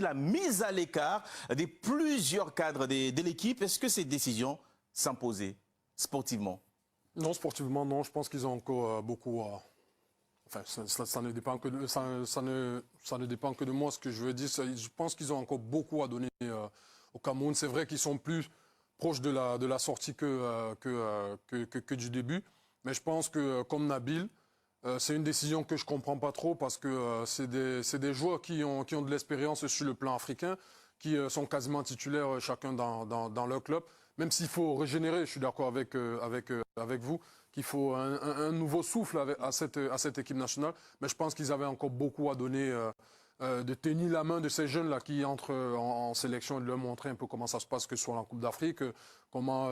la mise à l'écart de plusieurs cadres de l'équipe. Est-ce que ces décisions s'imposaient sportivement? Non, sportivement, non. Je pense qu'ils ont encore beaucoup à... Enfin, ça ne dépend que de, ça ne dépend que de moi. Ce que je veux dire, je pense qu'ils ont encore beaucoup à donner au Cameroun. C'est vrai qu'ils sont plus proches de la sortie que du début. Mais je pense que, comme Nabil, c'est une décision que je ne comprends pas trop parce que c'est des joueurs qui ont de l'expérience sur le plan africain, qui sont quasiment titulaires chacun dans leur club. Même s'il faut régénérer, je suis d'accord avec vous, qu'il faut un nouveau souffle à cette équipe nationale. Mais je pense qu'ils avaient encore beaucoup à donner, de tenir la main de ces jeunes-là qui entrent en sélection et de leur montrer un peu comment ça se passe, que ce soit en Coupe d'Afrique, comment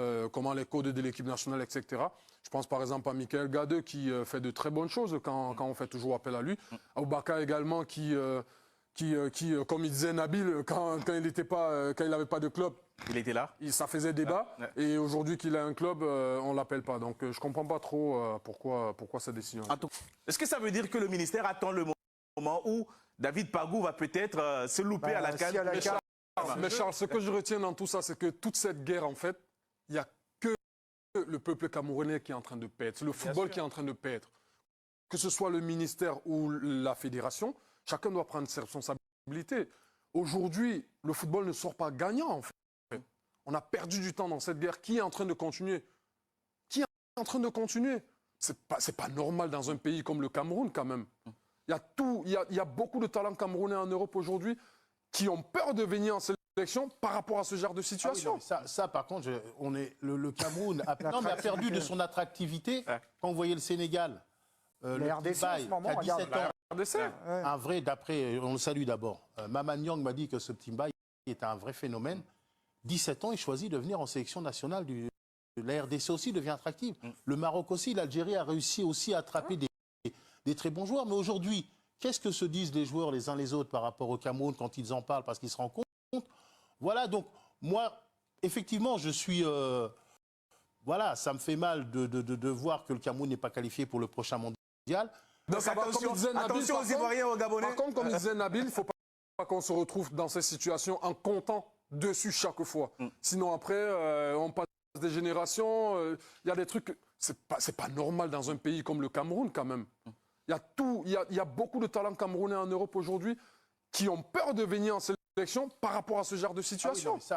les codes de l'équipe nationale, etc. Je pense par exemple à Michael Gadeux qui fait de très bonnes choses quand on fait toujours appel à lui. Aboubakar également qui, comme il disait Nabil, quand il n'avait pas de club, il était là. Ça faisait débat. Ouais. Et aujourd'hui qu'il a un club, on ne l'appelle pas. Donc je ne comprends pas trop pourquoi cette décision. Est-ce que ça veut dire que le ministère attend le moment où David Pagou va peut-être se louper à la CAN? Mais Charles, ce que je retiens dans tout ça, c'est que toute cette guerre, en fait, il n'y a que le peuple camerounais qui est en train de perdre. C'est le football qui est en train de perdre. Que ce soit le ministère ou la fédération, chacun doit prendre ses responsabilités. Aujourd'hui, le football ne sort pas gagnant, en fait. On a perdu du temps dans cette guerre. Qui est en train de continuer? Qui est en train de continuer? C'est pas normal dans un pays comme le Cameroun, quand même. Il y a beaucoup de talents camerounais en Europe aujourd'hui qui ont peur de venir en sélection par rapport à ce genre de situation. Ah oui, ça, par contre, le Cameroun a perdu de son attractivité. Quand vous voyez le Sénégal, le RDC en ce moment, à 17 ans, RDC. un vrai, d'après, on le salue d'abord. Maman Nyang m'a dit que ce petit Mbaye est un vrai phénomène. 17 ans, il choisit de venir en sélection nationale. La RDC aussi devient attractive. Le Maroc aussi, l'Algérie a réussi aussi à attraper des très bons joueurs. Mais aujourd'hui, qu'est-ce que se disent les joueurs les uns les autres par rapport au Cameroun quand ils en parlent, parce qu'ils se rendent compte? Voilà, donc moi, effectivement, je suis... voilà, ça me fait mal de voir que le Cameroun n'est pas qualifié pour le prochain mondial. Donc attention aux Ivoiriens, aux Gabonais. Par contre, comme disait Nabil, il ne faut pas qu'on se retrouve dans ces situations en comptant dessus chaque fois. Sinon, après, on passe des générations, il y a des trucs... C'est pas normal dans un pays comme le Cameroun, quand même. Il y a beaucoup de talents camerounais en Europe aujourd'hui qui ont peur de venir en sélection par rapport à ce genre de situation. Ah oui, non,